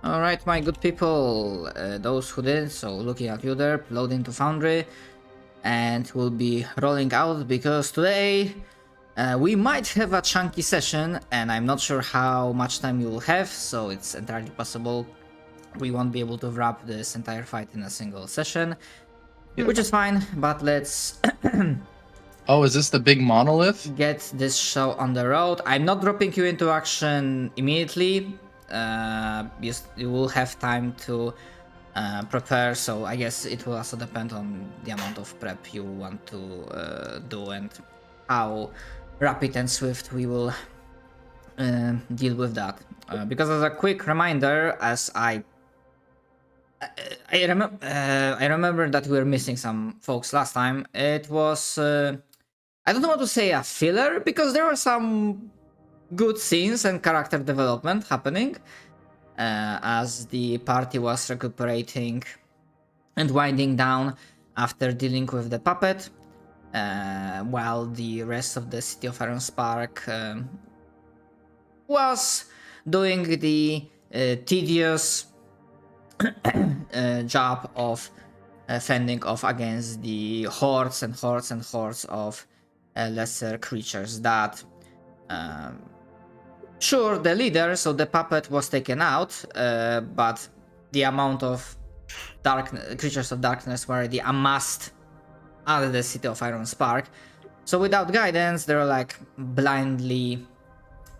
Alright, my good people, those who did, so looking at you there, load into Foundry, and we'll be rolling out because today we might have a chunky session, and I'm not sure how much time you will have, so it's entirely possible we won't be able to wrap this entire fight in a single session, which is fine, but let's Oh, is this the big monolith? get this show on the road. I'm not dropping you into action immediately. You will have time to prepare, so I guess it will also depend on the amount of prep you want to do and how rapid and swift we will deal with that. Because as a quick reminder, as I remember that we were missing some folks last time. It was I don't want to say a filler because there were some good scenes and character development happening as the party was recuperating and winding down after dealing with the puppet, while the rest of the City of Iron Spark was doing the tedious job of fending off against the hordes and hordes and hordes of lesser creatures that sure, the leader, so the puppet, was taken out, but the amount of creatures of darkness were already amassed at the City of Iron Spark. So without guidance, they were like blindly,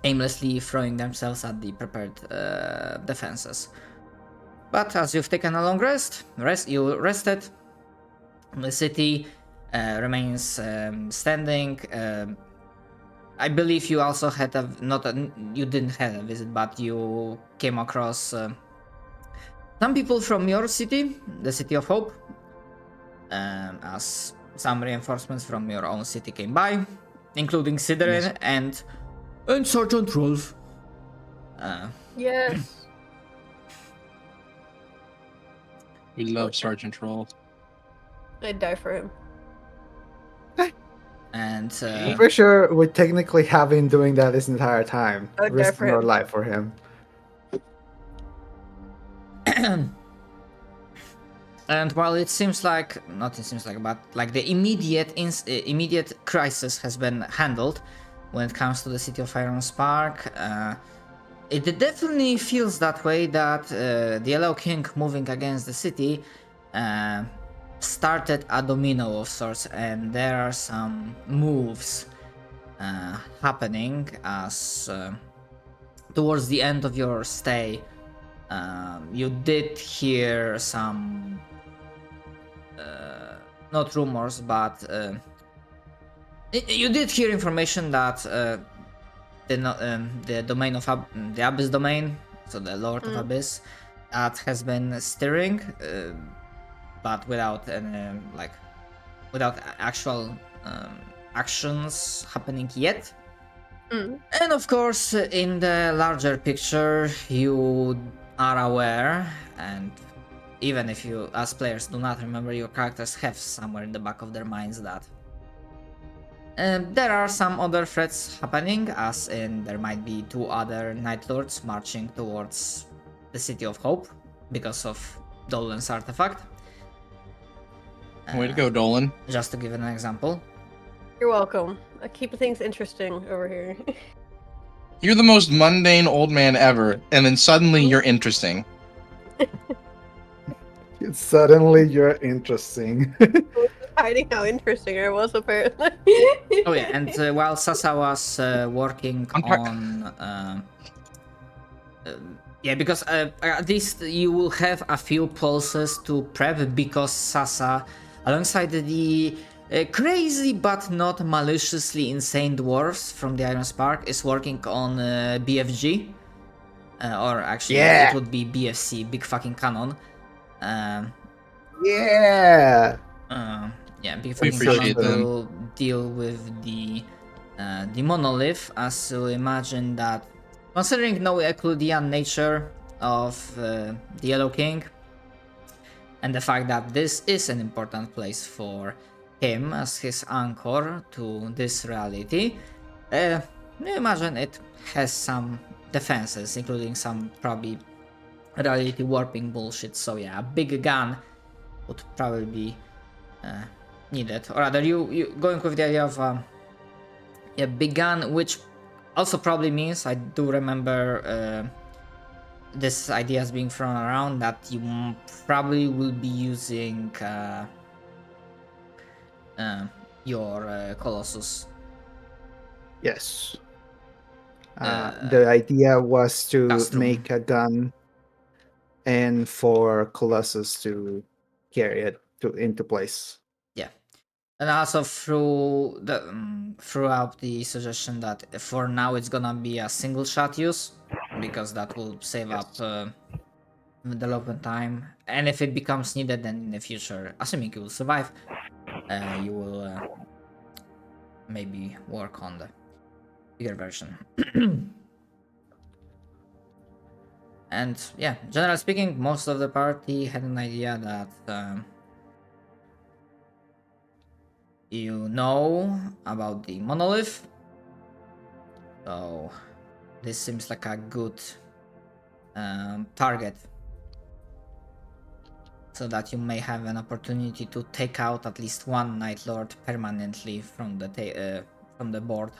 aimlessly throwing themselves at the prepared defenses. But as you've taken a long you rested. The city remains standing. I believe you also had you didn't have a visit, but you came across some people from your city, the City of Hope, as some reinforcements from your own city came by, including Sidorin and Sergeant Rolf. Yes. We love Sergeant Roll. I'd die for him. And I'm pretty sure we technically have been doing that this entire time, I would die risking for our him. life for him. and while it seems like, but like the immediate crisis has been handled when it comes to the City of Iron Spark, it definitely feels that way, that the Yellow King moving against the city started a domino of sorts, and there are some moves happening as towards the end of your stay. You did hear some not rumors, but you did hear information that the domain of the Abyss domain, so the Lord of Abyss, that has been stirring, but without any without actual actions happening yet. And of course, in the larger picture, you are aware, and even if you as players do not remember, your characters have somewhere in the back of their minds that there are some other threats happening, as in there might be two other Night Lords marching towards the City of Hope because of Dolan's artifact. Way to go, Dolan. Just to give an example. You're welcome. I keep things interesting over here. You're the most mundane old man ever, and then suddenly you're interesting. Suddenly you're interesting. Hiding how interesting I was, apparently. Oh yeah, and while Sasa was working on yeah, because at least you will have a few pulses to prep, because Sasa, alongside the crazy but not maliciously insane dwarves from the Iron Spark, is working on BFG, or actually Yeah. it would be BFC, Big Fucking Cannon. Yeah. Yeah, Big We Fucking appreciate Cannon them. will deal with the monolith, as you imagine that, considering no Euclidean nature of the Yellow King, and the fact that this is an important place for him as his anchor to this reality, you imagine it has some defenses, including some probably reality warping bullshit. So yeah, a big gun would probably be needed. Or rather, you going with the idea of a big gun, which also probably means, I do remember this idea is being thrown around, that you probably will be using your Colossus. Yes. The idea was to Custom. make a gun and for Colossus to carry it into place. Yeah, and also throughout the suggestion that for now it's gonna be a single shot use, because that will save Yes. up development time, and if it becomes needed, then in the future, assuming you will survive, you will maybe work on the bigger version. And yeah, generally speaking, most of the party had an idea that you know about the monolith, so this seems like a good target, so that you may have an opportunity to take out at least one Night Lord permanently from the board.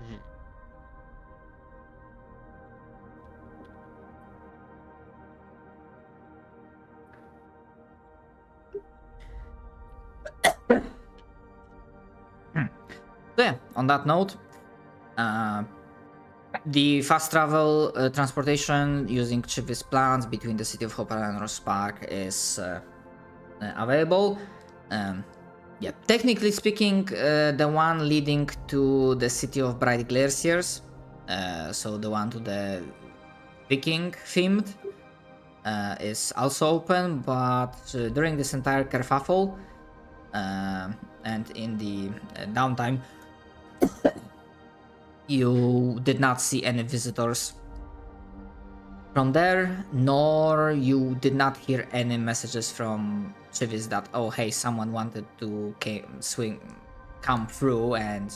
Mhm. So yeah, on that note, the fast travel transportation using Chivis plans between the city of Hopper and Ross Park is available. Yeah, technically speaking, the one leading to the city of Bright Glaciers, so the one to the Viking themed, is also open, but during this entire kerfuffle and in the downtime, you did not see any visitors from there, nor you did not hear any messages from Chivis that, oh hey, someone wanted to come through and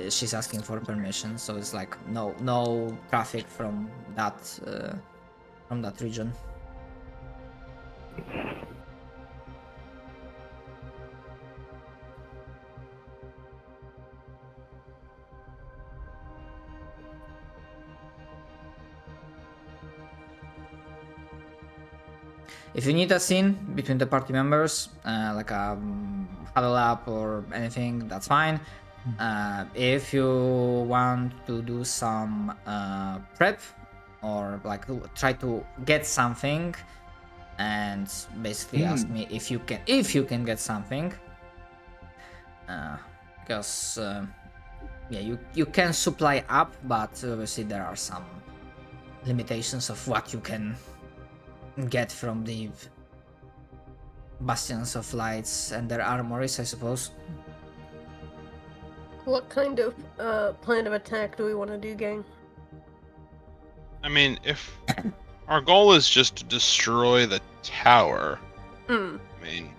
she's asking for permission. So it's like no traffic from that region. If you need a scene between the party members, like a huddle up or anything, that's fine. If you want to do some prep or like try to get something, and basically ask me if you can get something, because yeah, you can supply up, but obviously there are some limitations of what you can get from the Bastions of Lights and their armories, I suppose. What kind of plan of attack do we want to do, gang? I mean, if our goal is just to destroy the tower, Hmm. I mean,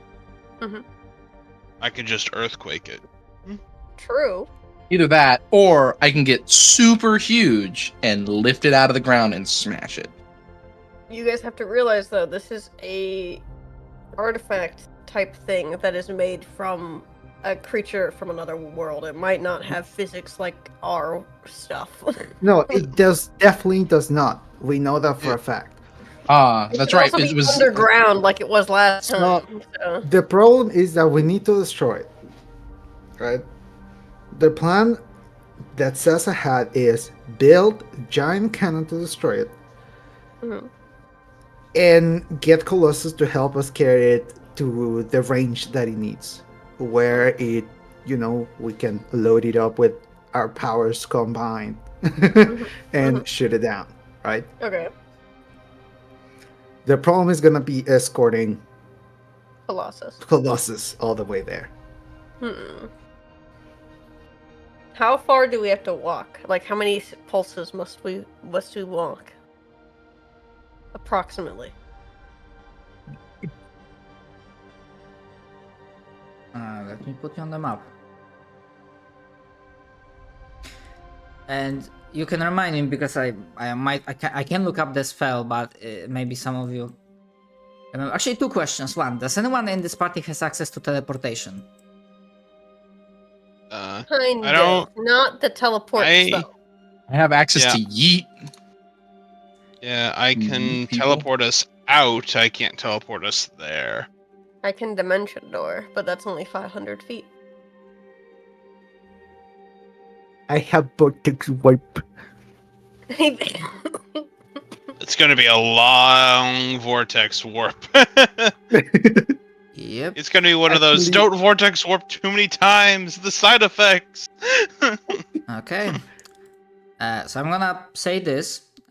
Mhm. I could just earthquake it. True. Either that, or I can get super huge and lift it out of the ground and smash it. You guys have to realize, though, this is a artifact type thing that is made from a creature from another world. It might not have physics like our stuff. No, it definitely does not. We know that for a fact. It That's could right. also It be was underground like it was last So- time. So. The problem is that we need to destroy it. Right? The plan that Sessa had is build giant cannon to destroy it Mhm. and get Colossus to help us carry it to the range that it needs, where it, we can load it up with our powers combined and shoot it down, right? Okay. The problem is gonna be escorting Colossus. Colossus all the way there. How far do we have to walk? Like, how many pulses must we walk? Approximately. Let me put you on the map. And you can remind me because I can look up the spell, but maybe some of you. Actually, two questions. One, does anyone in this party has access to teleportation? Kind I don't. of. Not the teleport I spell. I have access Yeah. to yeet. Yeah, I can Meet people. teleport us out. I can't teleport us there. I can dimension door, but that's only 500 feet. I have vortex wipe. It's gonna be a long vortex warp. Yep. It's gonna be one of those Actually- don't vortex warp too many times. The side effects. Okay. So I'm gonna say this,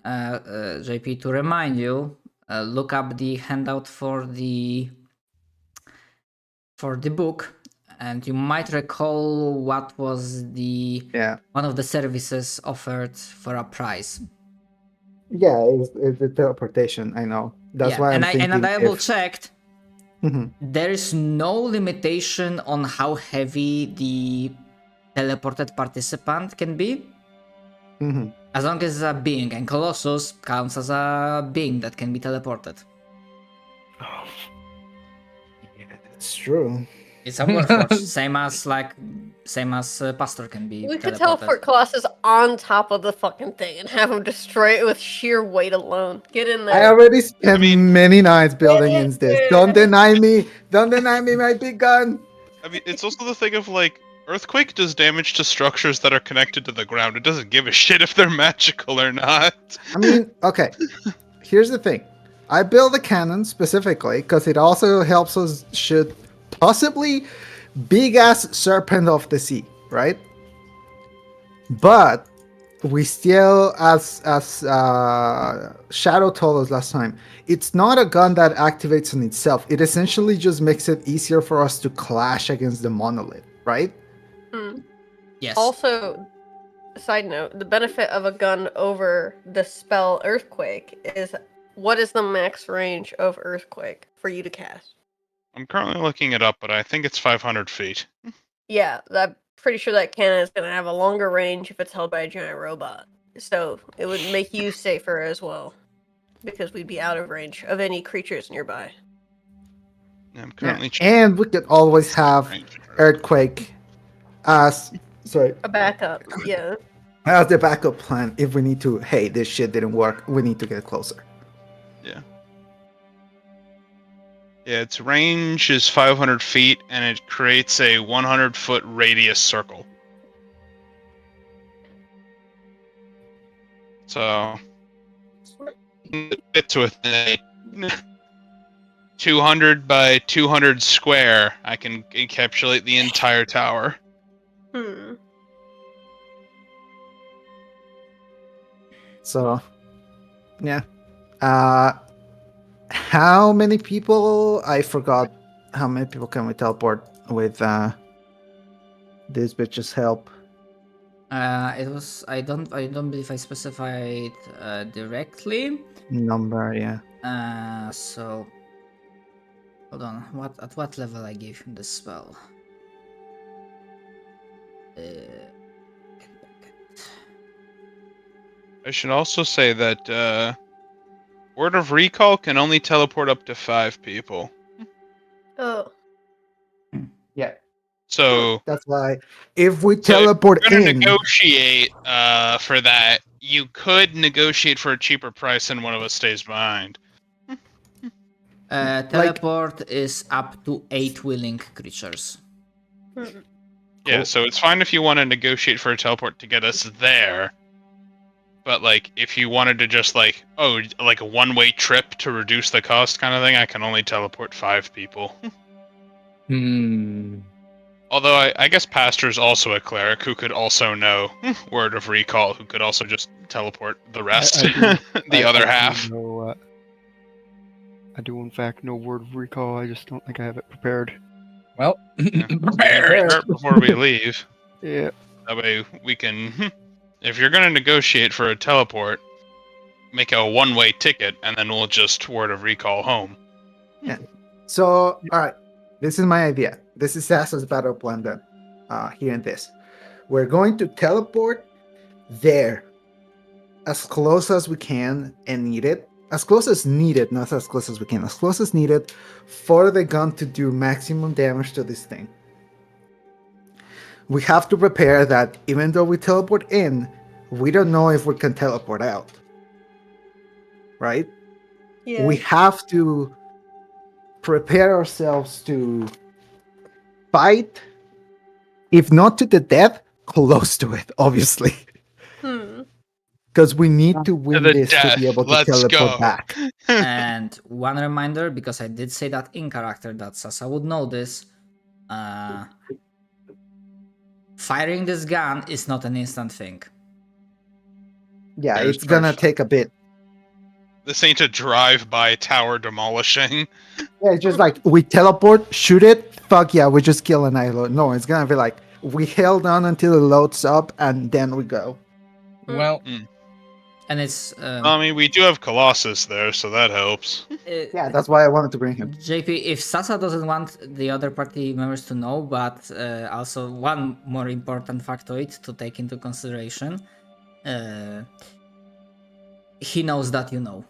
JP, to remind you. Look up the handout for the book, and you might recall what was the Yeah. one of the services offered for a price. Yeah, it's the teleportation. I know. That's why I'm thinking. And I double checked. Mhm. There is no limitation on how heavy the teleported participant can be, Mhm. as long as it's a being, and Colossus counts as a being that can be teleported. Yeah, that's true. It's a workforce, same as Pastor can be We could teleported. teleport Colossus on top of the fucking thing and have him destroy it with sheer weight alone. Get in I there. already spent mean- many nights building in this. Don't deny me. Don't deny me my big gun. I mean, it's also the thing of like earthquake does damage to structures that are connected to the ground. It doesn't give a shit if they're magical or not. I mean, okay. Here's the thing. I built a cannon specifically because it also helps us shoot possibly big ass serpent of the sea, right? But we still, as Shadow told us last time, it's not a gun that activates on itself. It essentially just makes it easier for us to clash against the monolith, right? Hmm. Yes. Also, side note, the benefit of a gun over the spell Earthquake is what is the max range of Earthquake for you to cast? I'm currently looking it up, but I think it's 500 feet. Yeah, I'm pretty sure that cannon is going to have a longer range if it's held by a giant robot. So it would make you safer as well, because we'd be out of range of any creatures nearby. I'm Yeah. currently And we could always have earthquake as A backup, yeah. as the backup plan if we need to. Hey, this shit didn't work. We need to get closer. Yeah, its range is 500 feet, and it creates a 100-foot radius circle. So, it's within a 200 by 200 square. I can encapsulate the entire tower. Hmm. So, yeah. How many people? I forgot. How many people can we teleport with this bitch's help? It was. I don't believe I specified directly. Number, yeah. So hold on. At what level I gave him the spell? I should also say that Word of Recall can only teleport up to 5 people. Oh. Yeah. So That's why if we So if teleport you're gonna in, negotiate for that, you could negotiate for a cheaper price and one of us stays behind. Teleport is up to 8 willing creatures. Hmm. Yeah, Cool. so it's fine if you want to negotiate for a teleport to get us there. But like if you wanted to just like like a one-way trip to reduce the cost kind of thing, I can only teleport 5 people. Although I guess Pastor's also a cleric who could also know Word of Recall, who could also just teleport the rest, the other half. I do in fact know Word of Recall. I just don't think I have it prepared. Well, Yeah. prepare it. Start before we leave. Yeah. That way we can, if you're gonna negotiate for a teleport, make a one-way ticket, and then we'll just Word of Recall home. so all right, this is my idea. This is Sasa's battle plan then. Here in this, we're going to teleport there as close as we can and need it. As close as needed, not as close as we can. As close as needed for the gun to do maximum damage to this thing. We have to prepare that even though we teleport in, we don't know if we can teleport out. Right? Yeah. We have to prepare ourselves to fight, if not to the death, close to it, obviously. Because we need to win the this to death. be able to Let's teleport go. back. And one reminder, because I did say that in character, that Sasa would know this. Firing this gun is not an instant thing. Yeah, There's it's gonna perfect. take a bit. This ain't a drive-by tower demolishing. Yeah, it's just like we teleport, shoot it, fuck yeah, we just kill an island. No, it's gonna be like we held on until it loads up and then we go. Well, And it's I mean, we do have Colossus there, so that helps. Yeah, that's why I wanted to bring him. JP, if Sasa doesn't want the other party members to know, but also one more important factoid to take into consideration, he knows that you know.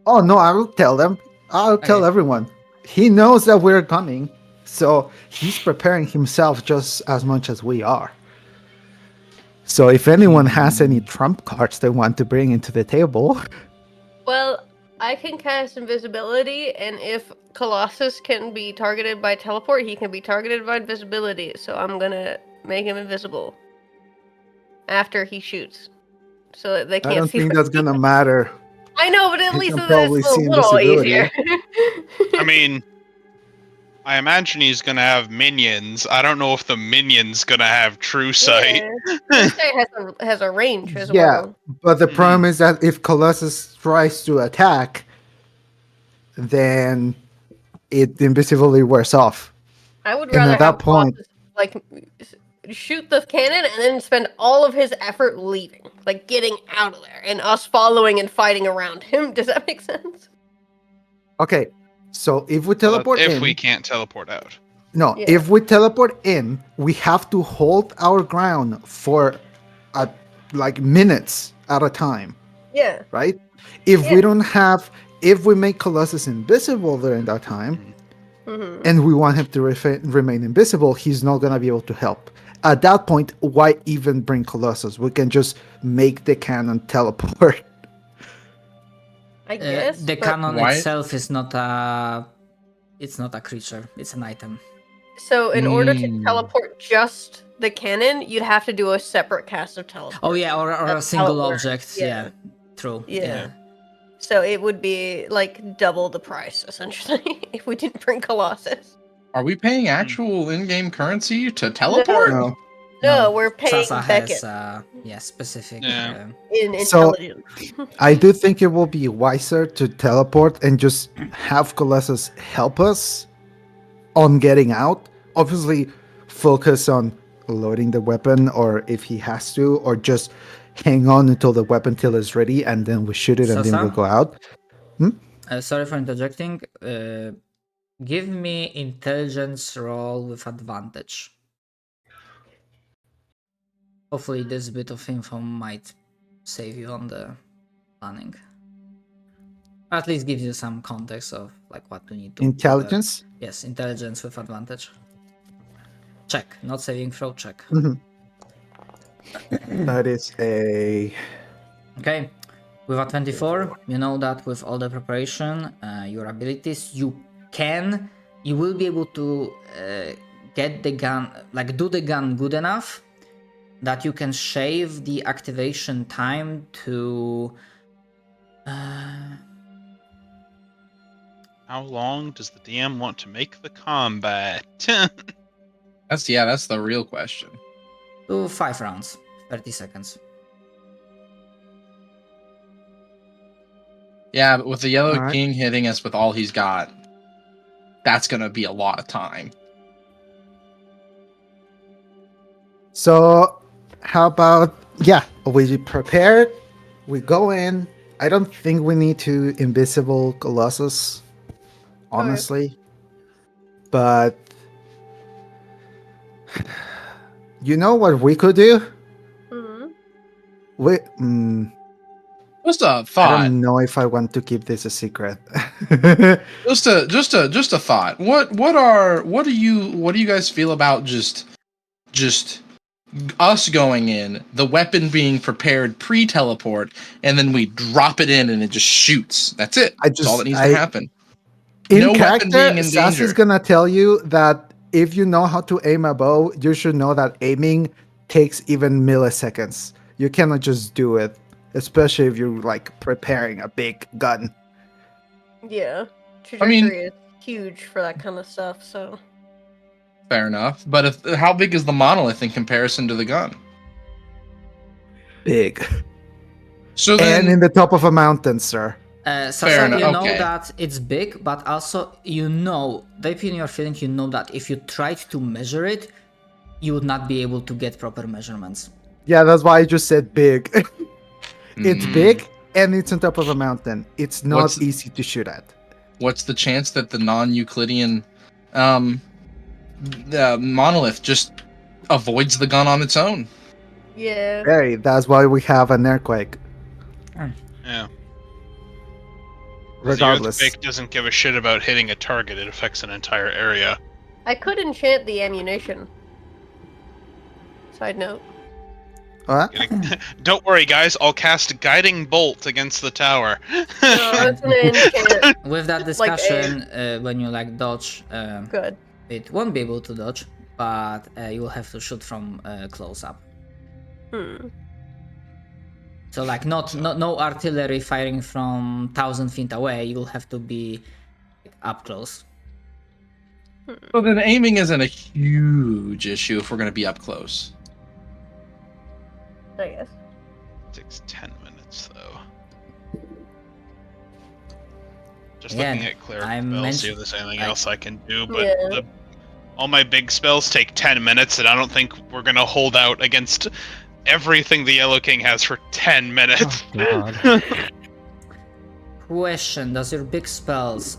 Oh no, I will tell them. I'll tell Okay. everyone. He knows that we're coming, so he's preparing himself just as much as we are. So if anyone has any trump cards they want to bring into the table, Well, I can cast invisibility, and if Colossus can be targeted by teleport, he can be targeted by invisibility. So I'm gonna make him invisible after he shoots, so that they I can't don't see. think what- that's gonna matter. I know, but at He least can it's probably a see little invisibility. easier. I mean, I imagine he's gonna have minions. I don't know if the minion's gonna have true sight. Yeah. This guy has a range as Yeah, well. but the problem is that if Colossus tries to attack, then it invisibly wears off. I would And rather at that have point- Colossus, like shoot the cannon and then spend all of his effort leaving, like getting out of there, and us following and fighting around him. Does that make sense? Okay, so if we But teleport if in, we can't teleport out. no, Yeah. if we teleport in, we have to hold our ground for like minutes at a time, Yeah. right? If Yeah. we don't have, if we make Colossus invisible during that time, hmm and we want him to remain invisible, he's not gonna be able to help. At that point, why even bring Colossus? We can just make the cannon teleport. I guess The but- cannon Why- itself is not a. It's not a creature. It's an item. So in order to Mm. teleport just the cannon, you'd have to do a separate cast of teleport. Oh yeah, or a That's single how it works, object. yeah. Yeah. True. Yeah. So it would be like double the price essentially if we didn't bring Colossus. are we paying actual in-game currency to teleport? No. No, we're paying Sasa Beckett has specific. Yeah. in So- intelligence. I do think it will be wiser to teleport and just have Colossus help us on getting out. Obviously, focus on loading the weapon, or if he has to, or just hang on until the weapon till is ready, and then we shoot it, and then Sasa? we'll go out. Sorry for interjecting. Give me intelligence roll with advantage. Hopefully, this bit of info might save you on the planning. Or at least gives you some context of like what to need to. Intelligence. Yes, intelligence with advantage. Check, not saving throw. Check. That is a Okay, with a 24, you know that with all the preparation, your abilities, you will be able to get the gun, like do the gun good enough that you can shave the activation time to. How long does the DM want to make the combat? That's the real question. To 5 rounds, 30 seconds. Yeah, but with the Yellow Alright. King hitting us with all he's got, that's gonna be a lot of time. So, how about, yeah, we prepare, we go in. I don't think we need to invisible Colossus, honestly. But, you know what we could do? Mhm. Wait, Just a I thought. don't know if I want to keep this a secret. Just a thought. What do you guys feel about just us going in, the weapon being prepared pre-teleport, and then we drop it in and it just shoots. That's it. That's all that needs to happen. In No weapon being character, in Sass danger. is gonna tell you that if you know how to aim a bow, you should know that aiming takes even milliseconds. You cannot just do it, especially if you're like preparing a big gun. Yeah. I mean- Trajectory is huge for that kind of stuff, so. Fair enough. But how big is the monolith in comparison to the gun? Big. So then, And in the top of a mountain, sir. So Fair you enough, know okay. that it's big, but also deep in your feeling, you know that if you tried to measure it, you would not be able to get proper measurements. Yeah, that's why I just said big. It's Mhm. big and it's on top of a mountain. It's not What's- easy to shoot at. What's the chance that the non-Euclidean the monolith just avoids the gun on its own? Yeah. Very. That's why we have an earthquake. Yeah. Regardless. The earthquake doesn't give a shit about hitting a target; it affects an entire area. I could enchant the ammunition. Side note. What? Don't worry, guys. I'll cast Guiding Bolt against the tower. No, it's an enchant. With that Like a- discussion, when you like dodge, Good. it won't be able to dodge, but you will have to shoot from close up. Hmm. So like no artillery firing from 1,000 feet away. You will have to be up close. So then aiming isn't a huge issue if we're going to be up close. I guess. It takes 10 minutes though. Just Yeah, looking at cleric I spells, see if mentioned- there's anything I- else I can do. But Yeah. all my big spells take 10 minutes, and I don't think we're gonna hold out against everything the Yellow King has for 10 minutes. Oh, God. Question: does your big spells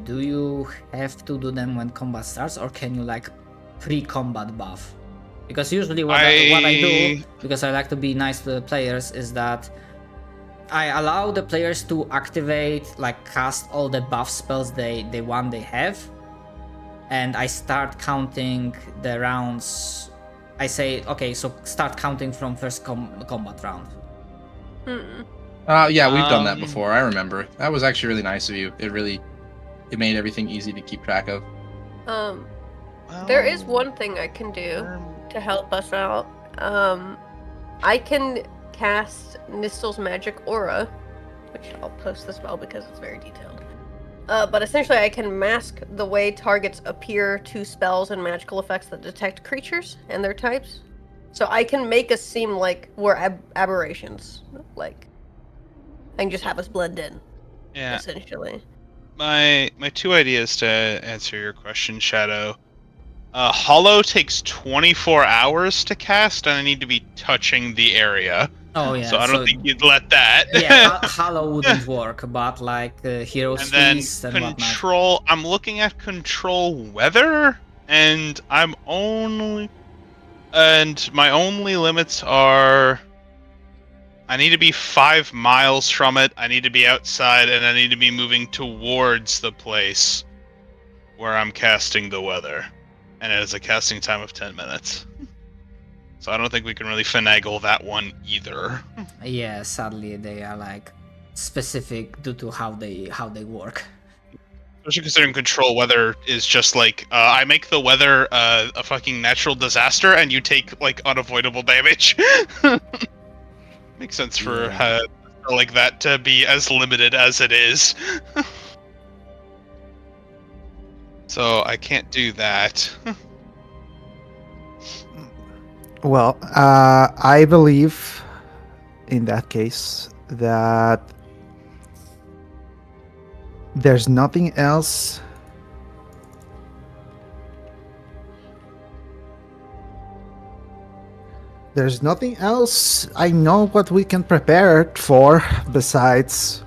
do you have to do them when combat starts, or can you like pre-combat buff? Because usually what I do, because I like to be nice to the players, is that I allow the players to activate, like cast all the buff spells they have, and I start counting the rounds. I say, okay, so start counting from first combat round. Hmm. Yeah, we've done that Um, before. I remember. That was actually really nice of you. It made everything easy to keep track of. There is one thing I can do to help us out. I can cast Nistel's magic aura, which I'll post the spell because it's very detailed. But essentially, I can mask the way targets appear to spells and magical effects that detect creatures and their types. So I can make us seem like we're aberrations. Like, I can just have us blend in, Yeah. essentially. My two ideas to answer your question, Shadow. Hollow takes 24 hours to cast, and I need to be touching the area. Oh yeah. So I don't think you'd let that. Yeah, Hollow wouldn't work, but like Hero's And then Feast and whatnot. control. I'm looking at control weather, and my only limits are I need to be 5 miles from it, I need to be outside, and I need to be moving towards the place where I'm casting the weather. And it has a casting time of 10 minutes. So I don't think we can really finagle that one either. Yeah, sadly they are like specific due to how they work. Especially considering control weather is just like, I make the weather a fucking natural disaster and you take like unavoidable damage. Makes sense for like that to be as limited as it is. So I can't do that. Well, I believe in that case that there's nothing else I know what we can prepare it for besides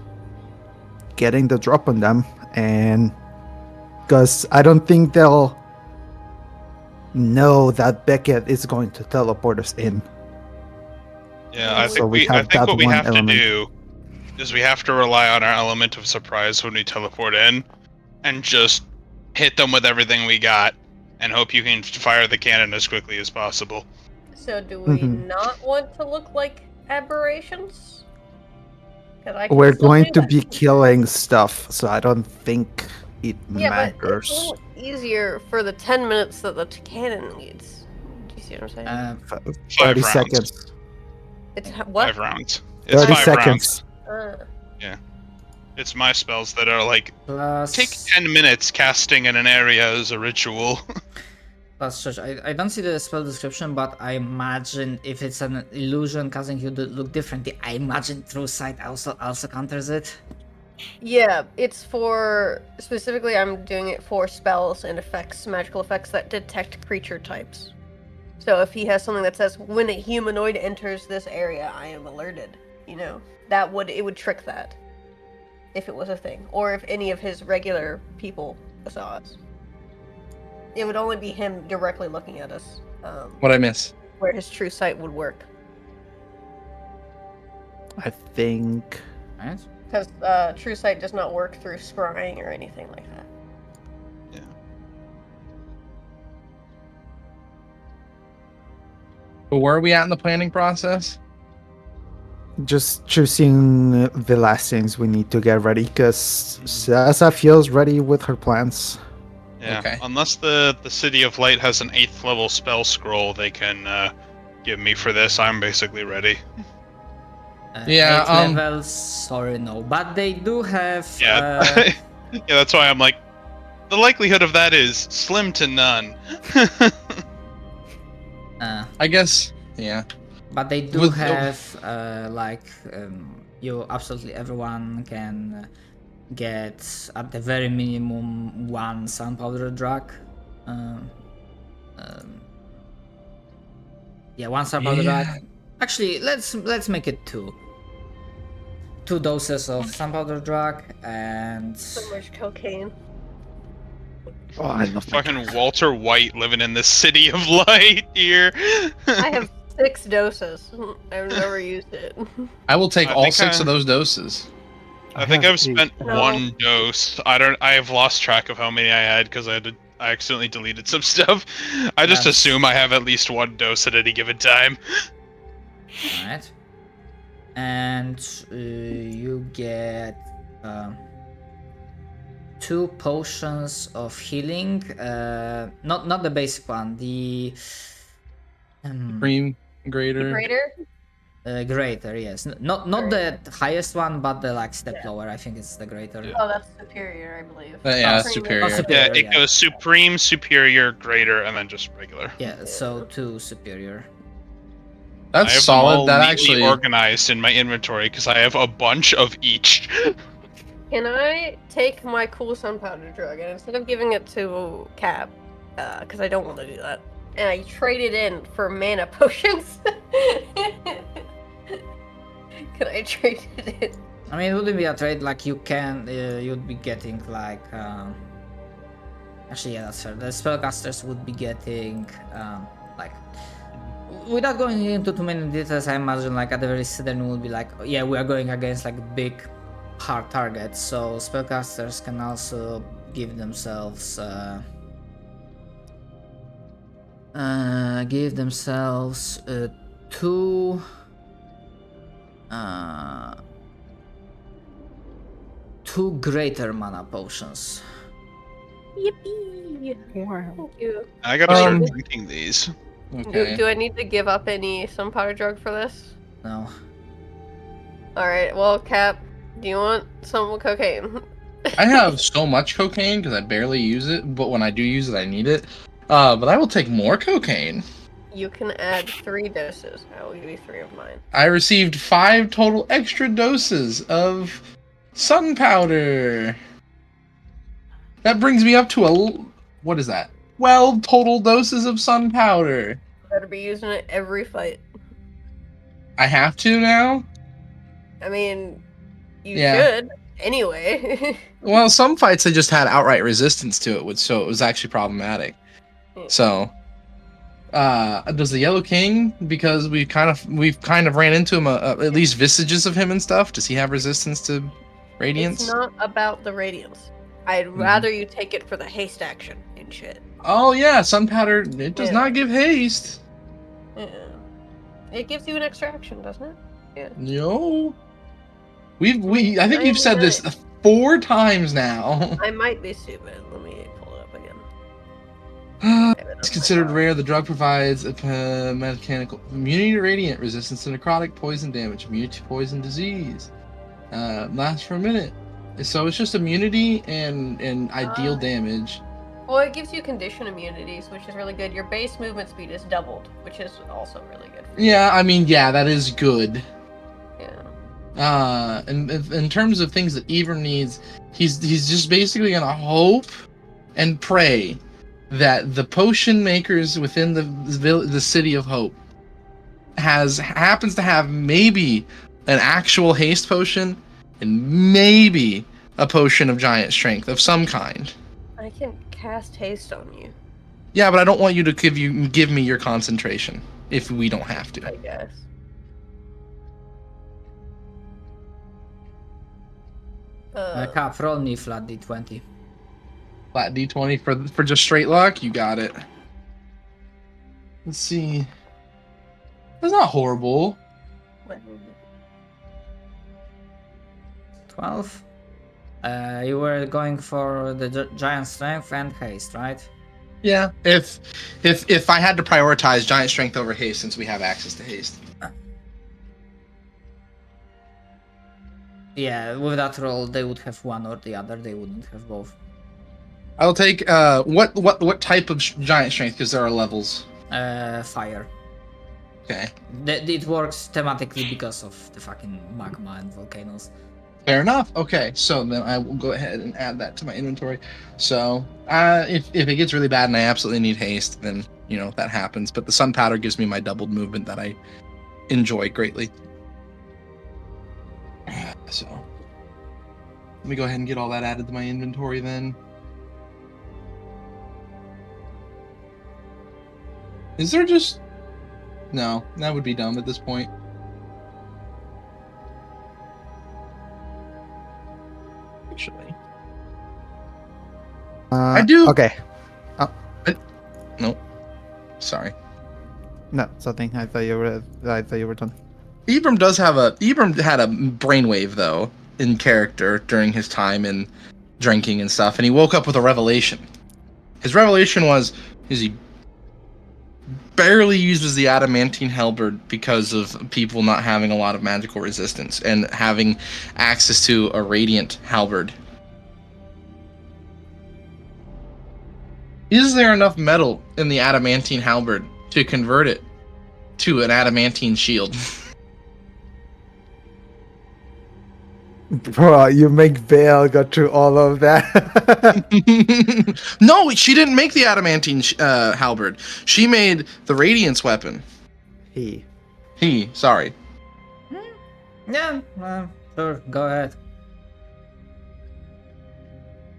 getting the drop on them, and because I don't think they'll know that Beckett is going to teleport us in. Yeah, I So think we I have think that what we one have element. to do is we have to rely on our element of surprise when we teleport in, and just hit them with everything we got, and hope you can fire the cannon as quickly as possible. So do we Mhm. not want to look like aberrations? 'Cause I can We're still going do to that. be killing stuff, so I don't think it Yeah, but it's a matters. little easier for the 10 minutes that the cannon needs. Do you see what I'm saying? 30 rounds. seconds. It's what? 5 rounds. It's 30 5 rounds. seconds. It's my spells that are like, Plus, take 10 minutes casting in an area as a ritual. plus Josh, I don't see the spell description, but I imagine if it's an illusion causing you to look differently, I imagine True Sight also counters it. Yeah, it's for specifically. I'm doing it for spells and effects, magical effects that detect creature types. So if he has something that says when a humanoid enters this area, I am alerted. You know, it would trick that if it was a thing, or if any of his regular people saw us. It would only be him directly looking at us. What I miss? Where his true sight would work. I think. Right? Because true sight does not work through scrying or anything like that. But where are we at in the planning process? Just choosing the last things we need to get ready, because Sasa feels ready with her plans. Yeah, Okay. unless the City of Light has an 8th level spell scroll they can give me for this, I'm basically ready. Yeah, 8 levels, sorry, no. But they do have... Yeah, yeah, that's why I'm like, the likelihood of that is slim to none. I guess, yeah. But they do With- have, you absolutely everyone can get at the very minimum 1 sunpowder drug. Yeah, 1 sunpowder Yeah. drug. Actually, let's make it 2. 2 doses of sunpowder drug and So much cocaine. Oh, I love Fucking Walter White living in the City of Light here. I have 6 doses. I've never used it. I will take I all think 6 I- of those doses. I think have I've spent 8. No. 1 dose. I have lost track of how many I had because I accidentally deleted some stuff. I just That's- assume I have at least 1 dose at any given time. Alright. And you get 2 potions of healing. Not the basic one. The Cream grater. Greater? greater. Yes. Not the highest one, but the step Yeah. lower. I think it's the greater. Yeah. Oh, that's superior, I believe. Yeah, Supreme- superior. Oh, superior. Yeah, it yeah. goes Supreme, Superior, Greater, and then just regular. Yeah. So 2 superior. I That's have them all solid. That neatly actually. organized in my inventory because I have a bunch of each. Can I take my cool sunpowder drug and instead of giving it to Cap, because I don't want to do that, and I trade it in for mana potions? Can I trade it in? I mean, it wouldn't be a trade. You can. You'd be getting Actually, yeah, that's fair. The spellcasters would be getting without going into too many details, I imagine at the very least there would be yeah, we are going against big hard targets, so spellcasters can also give themselves two greater mana potions. Yippee! Wow. Thank you. I gotta start Um, drinking these. Okay. Do I need to give up any sunpowder drug for this? No. Alright, well, Cap, do you want some cocaine? I have so much cocaine because I barely use it, but when I do use it, I need it. But I will take more cocaine. You can add 3 doses. I will give you 3 of mine. I received 5 total extra doses of sun powder. That brings me up to what is that? 12 total doses of sun powder. You better be using it every fight. I have to now? I mean, you Yeah. should. Anyway. Well, some fights I just had outright resistance to it, so it was actually problematic. So, Does the Yellow King, because we've kind of ran into him, at least vestiges of him and stuff. Does he have resistance to radiance? It's not about the radiance. I'd rather you take it for the haste action and shit. Oh yeah, Sun Powder. It does not give haste. Yeah. It gives you an extra action, doesn't it? Yeah. No. I think you've said this 4 times now. I might be stupid. Let me pull it up again. It's considered rare. The drug provides a mechanical immunity to radiant, resistance to necrotic, poison damage, immunity to poison disease. Lasts for a minute. So it's just immunity and ideal damage. Well, it gives you condition immunities, which is really good. Your base movement speed is doubled, which is also really good for you. Yeah, I mean, yeah, that is good. Yeah. And in terms of things that Evern needs, he's just basically gonna hope and pray that the potion makers within the City of Hope happens to have maybe an actual haste potion and maybe a potion of giant strength of some kind. I can cast haste on you, Yeah, but I don't want you to give me your concentration if we don't have to. I guess. Cap, roll me flat d20. Flat D20 for just straight luck. You got it. Let's see. That's not horrible. 12. You were going for the giant strength and haste, right? Yeah. If I had to prioritize giant strength over haste, since we have access to haste. Yeah, with that roll, they would have one or the other. They wouldn't have both. I'll take what type of giant strength? Because there are levels. Fire. Okay. It works thematically because of the fucking magma and volcanoes. Fair enough. Okay, so then I will go ahead and add that to my inventory. So if it gets really bad and I absolutely need haste, then that happens. But the Sun Powder gives me my doubled movement that I enjoy greatly. So let me go ahead and get all that added to my inventory then. Is there just... No, that would be dumb at this point. Actually. I do... Okay. Nope. Sorry. No, something. I thought you were done. Ibram had a brainwave though in character during his time in drinking and stuff, and he woke up with a revelation. His revelation was he barely uses the adamantine halberd because of people not having a lot of magical resistance and having access to a radiant halberd. Is there enough metal in the adamantine halberd to convert it to an adamantine shield? Bro, you make Vale go through all of that. No, she didn't make the adamantine halberd. She made the radiance weapon. Sorry. Yeah, sure, go ahead.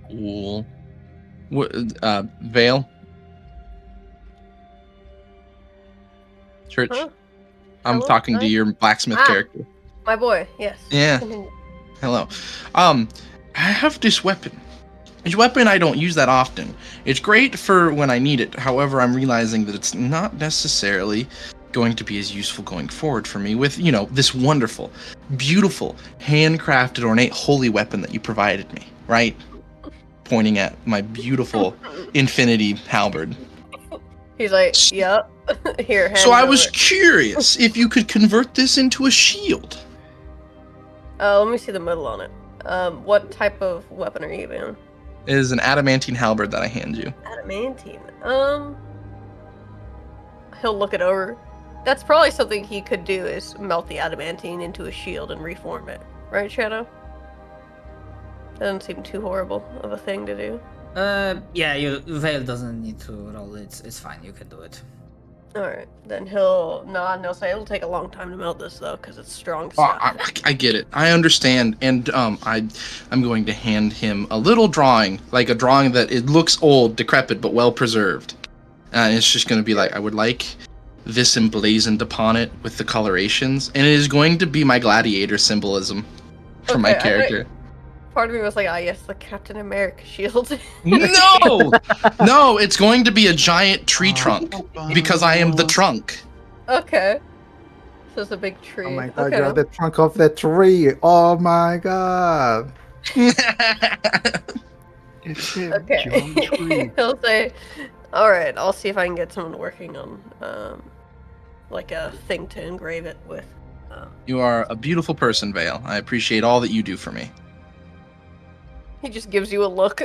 Cool. What, Vale? Church? Huh? I'm Hello? talking to Hi? your blacksmith character. My boy, yes. Yeah. Hello. I have this weapon. This weapon I don't use that often. It's great for when I need it. However, I'm realizing that it's not necessarily going to be as useful going forward for me with, this wonderful, beautiful, handcrafted, ornate, holy weapon that you provided me, right? Pointing at my beautiful infinity halberd. He's like, yep. Here, hand So I it was over. curious if you could convert this into a shield. Let me see the medal on it. What type of weapon are you using? It is an adamantine halberd that I hand you. Adamantine. He'll look it over. That's probably something he could do is melt the adamantine into a shield and reform it. Right, Shadow? Doesn't seem too horrible of a thing to do. Yeah, Vale doesn't need to roll. It's fine. You can do it. Alright, then he'll nod and he'll say it'll take a long time to melt this though, because it's strong Oh, stuff. I get it. I understand, and I'm going to hand him a little drawing, like a drawing that it looks old, decrepit, but well preserved. It's just going to be like, I would like this emblazoned upon it with the colorations, and it is going to be my gladiator symbolism for my Okay, character. Part of me was like, yes, the Captain America shield. No! No, it's going to be a giant tree trunk, because I am the trunk. Okay. So it's a big tree. Oh my god, okay. you're the trunk of the tree. Oh my god. It's him, Okay. John Tree. He'll say, alright, I'll see if I can get someone working on, like a thing to engrave it with. You are a beautiful person, Vale. I appreciate all that you do for me. He just gives you a look.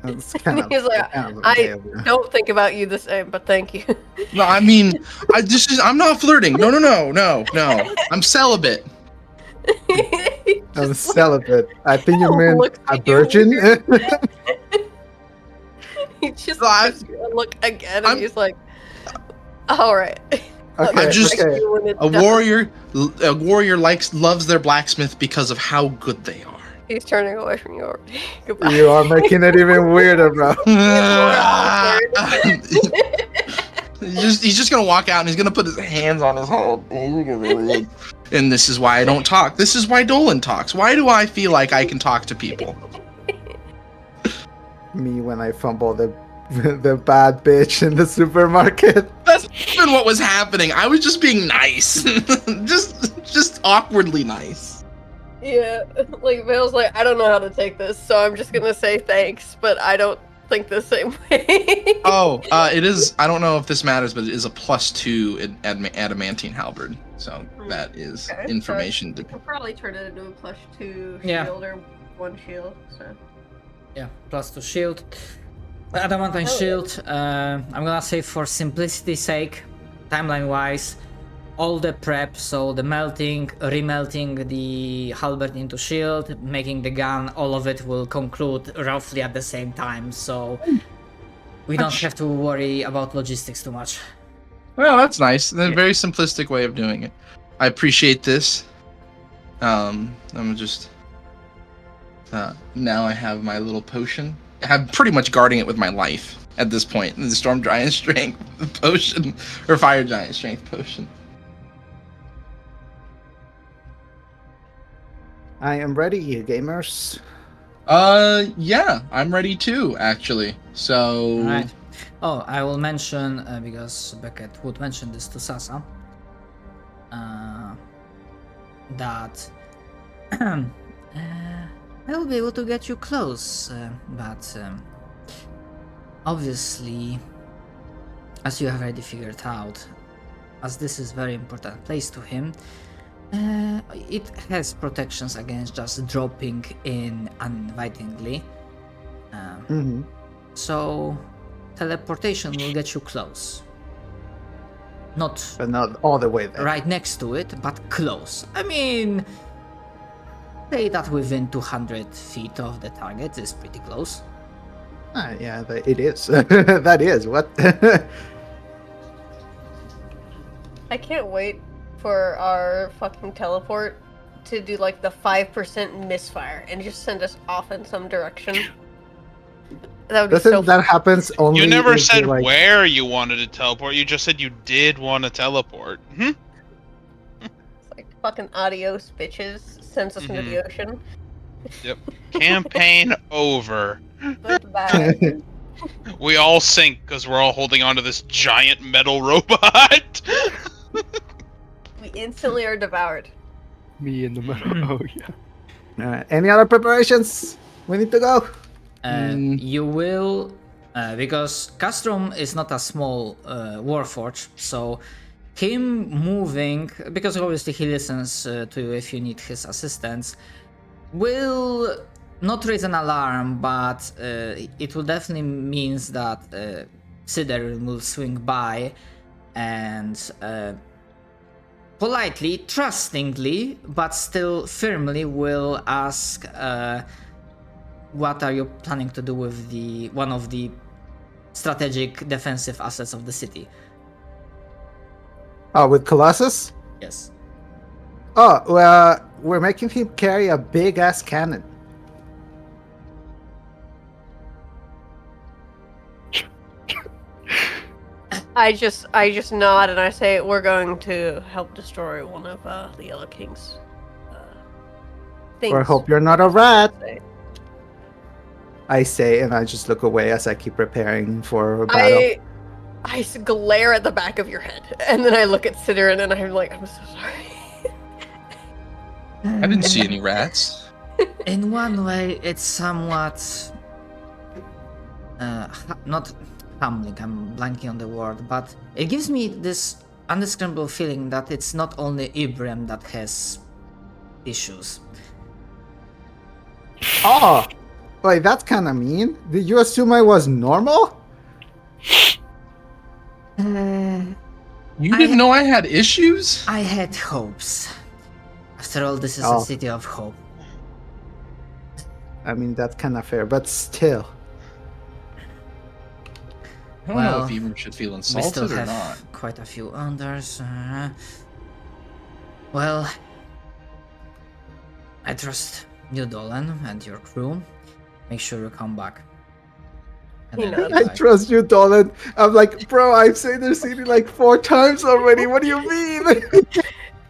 That's kind of, He's like, kind of a I behavior. don't think about you the same, but thank you. No, I mean, I'm not flirting. No. I'm celibate. I'm celibate. I think you meant Looks a at you virgin. He just I- gives you a look again, and I'm- he's like, alright. Okay, I'm just- okay. A warrior loves their blacksmith because of how good they are. He's turning away from you already. Goodbye. You are making it even weirder, bro. He's just gonna walk out and he's gonna put his hands on his head. And this is why I don't talk. This is why Dolan talks. Why do I feel like I can talk to people? Me when I fumble the bad bitch in the supermarket. That's even what was happening. I was just being nice. just awkwardly nice. Yeah, like Vale's like, I don't know how to take this, so I'm just gonna say thanks, but I don't think the same way. Oh, it is. I don't know if this matters, but it is a +2 in adamantine halberd. So that is Okay, information. I'll probably turn it into a +2 Yeah. shield or 1 shield, so. Yeah, +2 shield. Adamantine Oh, yeah. shield. I'm gonna say for simplicity's sake, timeline-wise, all the prep, so the melting, remelting the halberd into shield, making the gun, all of it will conclude roughly at the same time, so we don't have to worry about logistics too much. Well, that's nice. A Yeah. very simplistic way of doing it. I appreciate this. I'm just now I have my little potion. I'm pretty much guarding it with my life at this point. The storm giant strength potion or fire giant strength potion. I am ready, gamers. Yeah, I'm ready too, actually. So, Right. Oh, I will mention, because Beckett would mention this to Sasa, that I will be able to get you close, but obviously, as you have already figured out, as this is very important place to him, it has protections against just dropping in uninvitingly. Mm-hmm. So teleportation will get you close. Not But not all the way there. right next to it, but close. I mean, say that within 200 feet of the target is pretty close. Yeah, it is. That is what. I can't wait for our fucking teleport to do like the 5% misfire and just send us off in some direction. That would be Doesn't so that happens only? You never if said like, where you wanted to teleport. You just said you did want to teleport. Hmm? It's like fucking adios, bitches. Sends us into the ocean. Campaign over. Goodbye. We all sink because we're all holding onto this giant metal robot. We instantly are devoured. Me in the middle. Oh yeah. Any other preparations? We need to go. You will, because Castrum is not a small warforge, so him moving, because obviously he listens to you if you need his assistance, will not raise an alarm, but it will definitely means that Cider will swing by and politely, trustingly, but still firmly will ask, what are you planning to do with the one of the strategic defensive assets of the city? Oh, with Colossus? Yes. Oh, well, we're making him carry a big ass cannon. I just nod and I say we're going to help destroy one of the Yellow King's things. Or I hope you're not a rat. I say, and I just look away as I keep preparing for battle. I glare at the back of your head, and then I look at Sidorin, and I'm like, I'm so sorry. I didn't see any rats. In one way, it's somewhat not humbling. I'm blanking on the word, but it gives me this undescribable feeling that it's not only Ibrahim that has issues. Oh, like that's kind of mean. Did you assume I was normal? You didn't know I had issues? I had hopes. After all, this is Oh. a city of hope. I mean, that's kind of fair, but still. I don't know Well, if Eber should feel We still insulted or have not. quite a few others. Well, I trust you, Dolan, and your crew. Make sure you come back. And You then know, be I like, trust you, Dolan. I'm like, bro, I've said this city like 4 times already. What do you mean?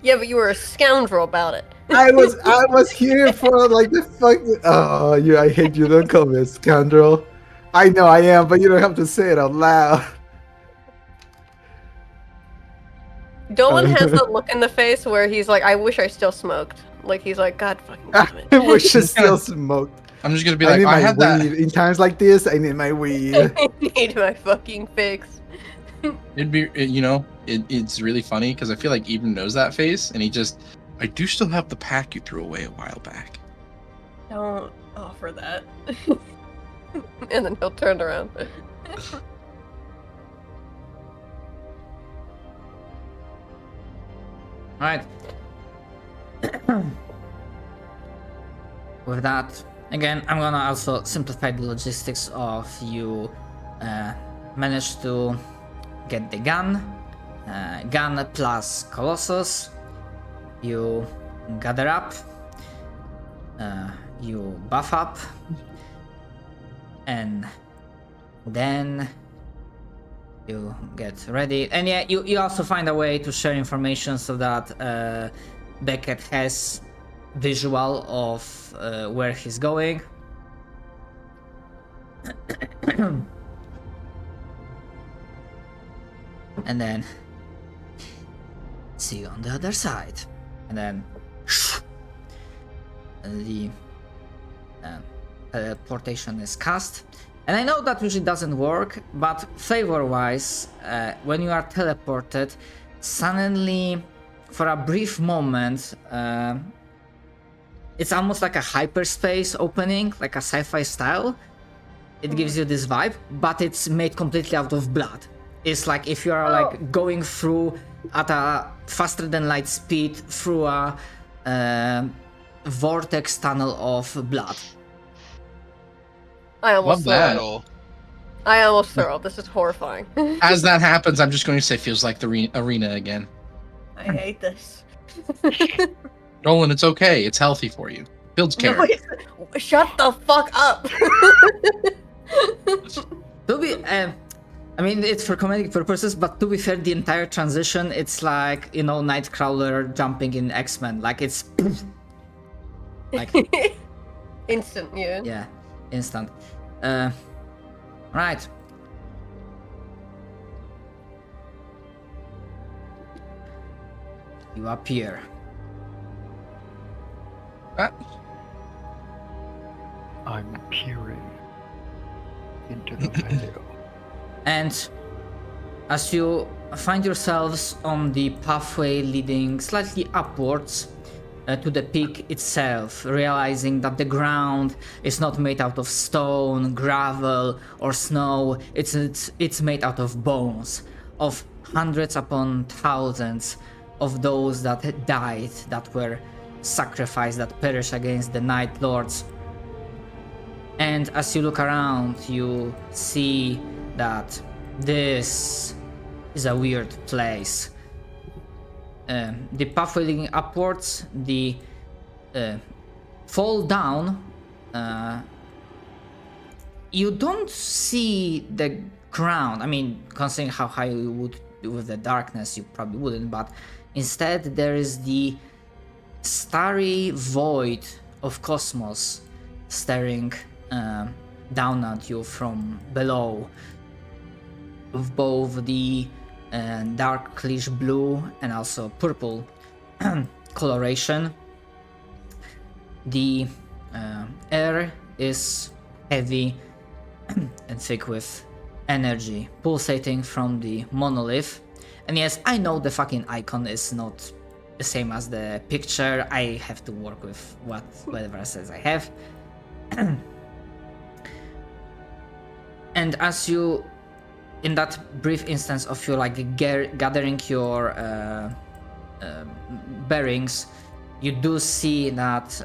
Yeah, but you were a scoundrel about it. I was here for like the fucking. Oh, I hate you. Don't call me a scoundrel. I know I am, but you don't have to say it out loud. Dolan has that look in the face where he's like, I wish I still smoked. Like, he's like, God fucking damn it. I wish I still smoked. I'm just gonna be I like, need I my had weed. that. In times like this, I need my weed. I need my fucking fix. It's really funny because I feel like Eben knows that face, and I do still have the pack you threw away a while back. Don't offer that. And then he'll turn around. Right. With that, again, I'm gonna also simplify the logistics of you manage to get the gun plus Colossus. You gather up, you buff up, and then you get ready. And yeah, you also find a way to share information so that Beckett has visual of where he's going. And then see you on the other side. And then the teleportation is cast. And I know that usually doesn't work, but flavor-wise, when you are teleported, suddenly, for a brief moment, it's almost like a hyperspace opening, like a sci-fi style. It gives you this vibe, but it's made completely out of blood. It's like if you are like going through at a faster than light speed through a vortex tunnel of blood. I almost Love that. throw. I almost throw. This is horrifying. As that happens, I'm just going to say feels like the arena again. I hate this. Nolan, it's okay. It's healthy for you. Builds character. Shut the fuck up. To be, I mean, it's for comedic purposes, but to be fair, the entire transition, it's like, you know, Nightcrawler jumping in X-Men. Like, it's... like, Instant, yeah. yeah, instant. Right. You appear. I'm peering into the veil. And as you find yourselves on the pathway leading slightly upwards to the peak itself, realizing that the ground is not made out of stone, gravel, or snow, it's made out of bones, of hundreds upon thousands of those that had died, that were sacrificed, that perished against the Night Lords. And as you look around, you see that this is a weird place. The pathway leading upwards, the fall down, you don't see the ground. I mean, considering how high you would do with the darkness, you probably wouldn't, but instead there is the starry void of cosmos staring down at you from below, with both the darkish blue and also purple coloration. The air is heavy and thick with energy pulsating from the monolith. And yes, I know the fucking icon is not the same as the picture. I have to work with whatever says I have. And as you, in that brief instance of you like gathering your bearings, you do see that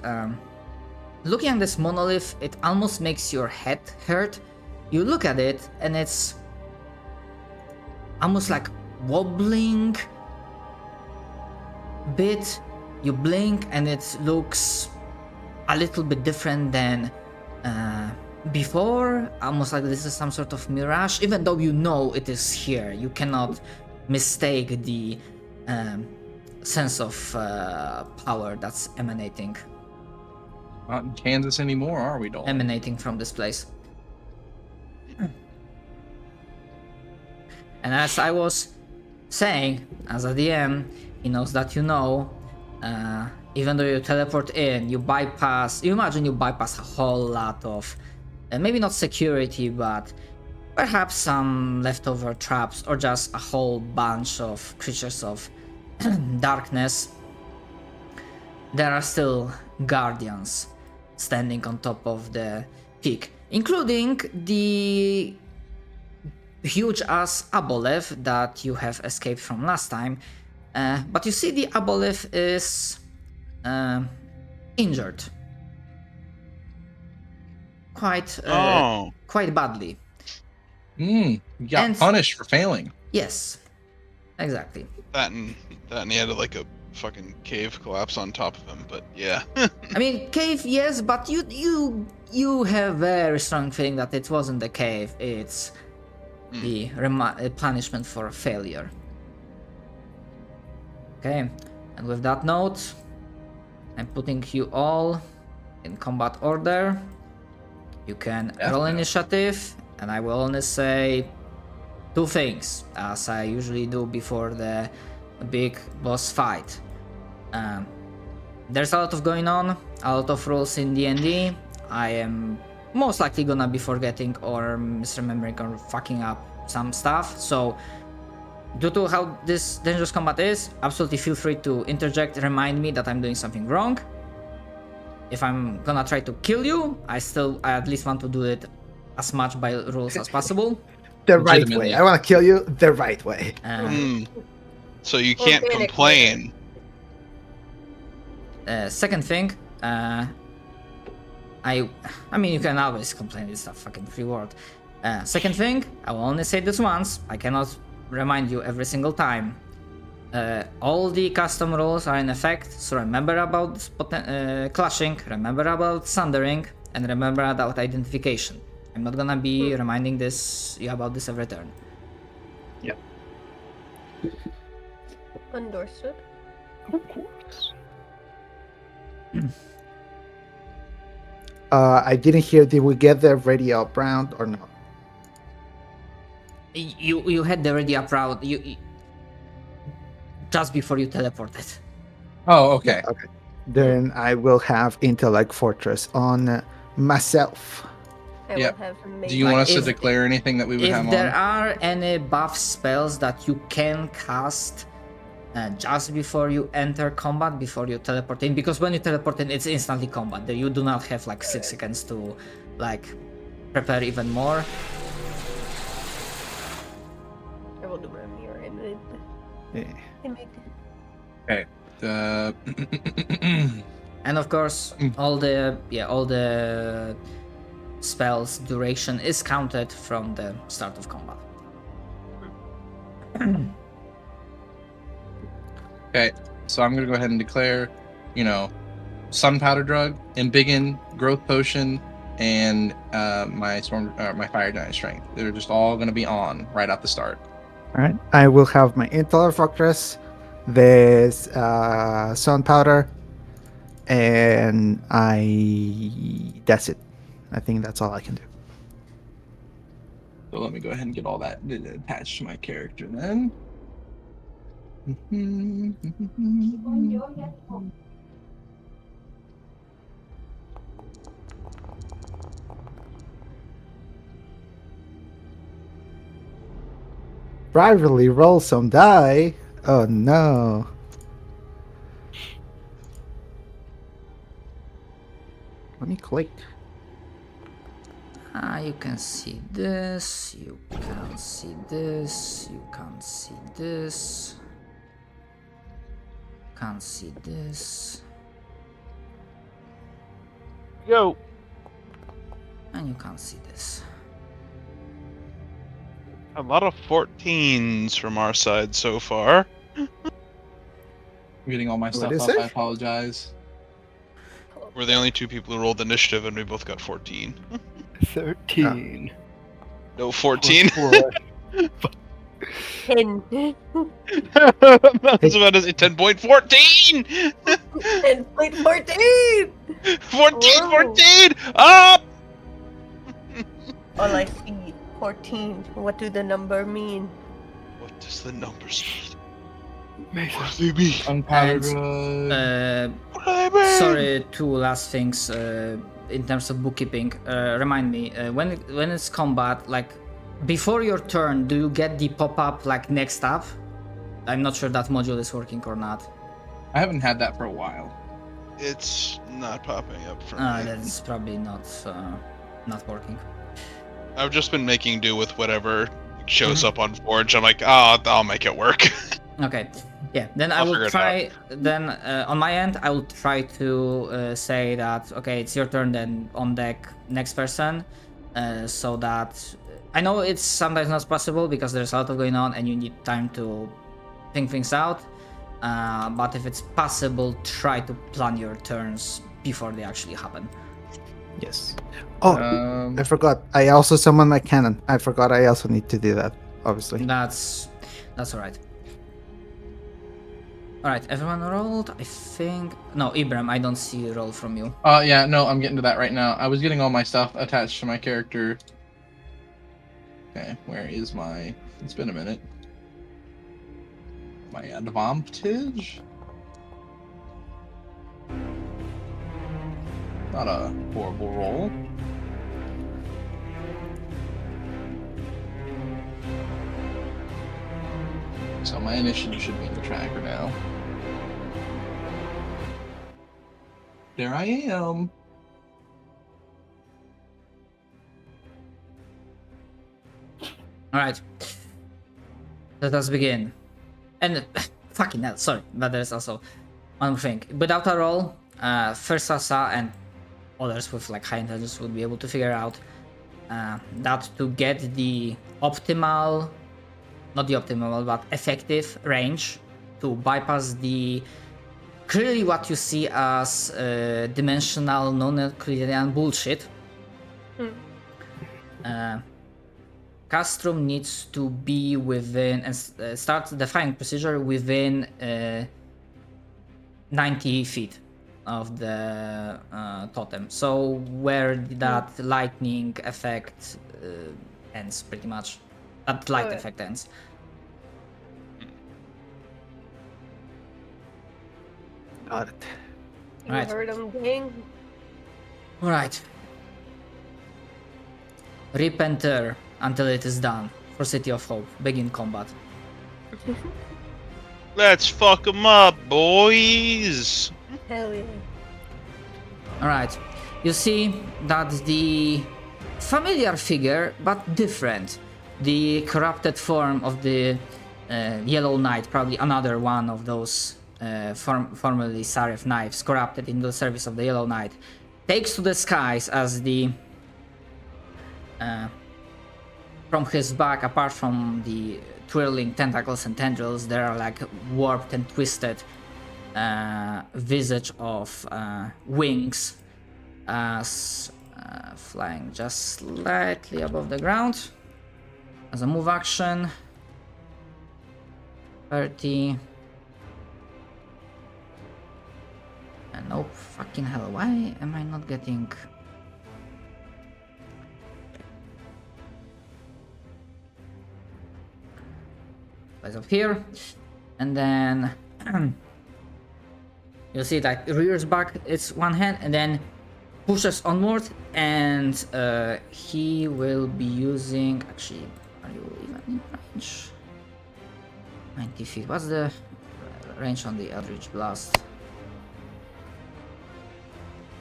looking at this monolith, it almost makes your head hurt. You look at it and it's almost like wobbling bit. You blink and it looks a little bit different than before, almost like this is some sort of mirage, even though you know it is here. You cannot mistake the sense of power that's emanating Not in Kansas anymore, are we, Dolan? from this place. And as I was saying, as a DM, he knows that you know, even though you teleport in, you imagine you bypass a whole lot of, maybe not security, but perhaps some leftover traps or just a whole bunch of creatures of darkness. There are still guardians standing on top of the peak, including the huge ass aboleth that you have escaped from last time. But you see the aboleth is injured quite badly. Got And- punished for failing. Yes, exactly. That and he had like a fucking cave collapse on top of him. But yeah, I mean, cave, yes, but you have very strong feeling that it wasn't the cave. It's the punishment for failure. Okay, and with that note, I'm putting you all in combat order. You can roll initiative, and I will only say 2 things, as I usually do before the big boss fight. There's a lot of going on, a lot of rules in D&D. I am most likely gonna be forgetting or misremembering or fucking up some stuff, so due to how this dangerous combat is, absolutely feel free to interject, remind me that I'm doing something wrong. If I'm gonna try to kill you, I at least want to do it as much by rules as possible. The right Legitimately. way. I want to kill you the right way. So you can't Organic complain. Second thing, I mean, you can always complain, it's a fucking free word. Second thing, I will only say this once, I cannot remind you every single time. All the custom rules are in effect, so remember about clashing, remember about sundering, and remember about identification. I'm not gonna be reminding you about this every turn. Yep. Understood. Of course. I didn't hear. Did we get the ready up round or not? You had the ready up round you just before you teleported. Oh, okay. Okay. Then I will have Intellect Fortress on myself. I Yep. will have Do you Like, want us to if- declare anything that we would If have there on? are any buff spells that you can cast just before you enter combat, before you teleport in, because when you teleport in, it's instantly combat. You do not have like 6 seconds to like prepare even more. I will do my mirror image. Okay. And of course, all the spells duration is counted from the start of combat. Okay, so I'm gonna go ahead and declare, Sun Powder Drug, Embiggen, Growth Potion, and my fire giant strength. They're just all going to be on right at the start. All right. I will have my Intel Fortress, this Sun Powder, and that's it. I think that's all I can do. So let me go ahead and get all that attached to my character then. Privately roll some die. Oh no. Let me click. You can see this, you can see this, you can see this, can't see this, Yo. and you can't see this. A lot of 14s from our side so far. I'm getting all my stuff is up. it? I apologize. We're the only two people who rolled initiative, and we both got 14. 13. No 14. Four. 10. That's about to say 10.14! 10.14! 14, Whoa. 14! Up! All I see, 14. What do the number mean? What does the numbers mean? Mason. What do they mean? Gunpowder. What do they mean? Sorry, two last things in terms of bookkeeping. Remind me, when it's combat, like before your turn, do you get the pop-up like next up? I'm not sure that module is working or not. I haven't had that for a while. It's not popping up for me. That's probably not working. I've just been making do with whatever shows up on Forge. I'm like, oh, I'll make it work. Okay, yeah. Then I I'll will figure it try. Then on my end, I will try to say that okay, it's your turn. Then on deck, next person, so that I know it's sometimes not possible because there's a lot of going on and you need time to think things out. But if it's possible, try to plan your turns before they actually happen. Yes. Oh, I forgot. I also summon my cannon. I forgot. I also need to do that. Obviously. That's all right. All right, everyone rolled. I think no, Ibram. I don't see a roll from you. Yeah, no, I'm getting to that right now. I was getting all my stuff attached to my character. Okay, where is my... It's been a minute. My advantage? Not a horrible roll. So my initiative should be in the tracker now. There I am. All right, let us begin. And fucking hell, sorry, but there's also one more thing. Without a roll, first Sasa and others with like high intelligence would be able to figure out that to get the optimal, not the optimal, but effective range to bypass the clearly what you see as dimensional non-Euclidean bullshit. Castrum needs to be within and start the firing procedure within 90 feet of the totem. So where that lightning effect ends, pretty much. That light effect ends. Got it. You Right. heard him, gang? Alright. Rip enter until it is done. For City of Hope. Begin combat. Let's fuck 'em up, boys. Hell yeah. Alright. You see that the familiar figure, but different. The corrupted form of the Yellow Knight, probably another one of those formerly Sarif knives, corrupted in the service of the Yellow Knight, takes to the skies as the from his back, apart from the twirling tentacles and tendrils, there are like warped and twisted visage of wings as Flying just slightly above the ground. As a move action. 30. And nope, fucking hell, why am I not getting... Flies up here. And then... you'll see that rears back its one hand and then pushes onward, and he will be using... Actually, are you even in range? 90 feet. What's the range on the Eldritch Blast?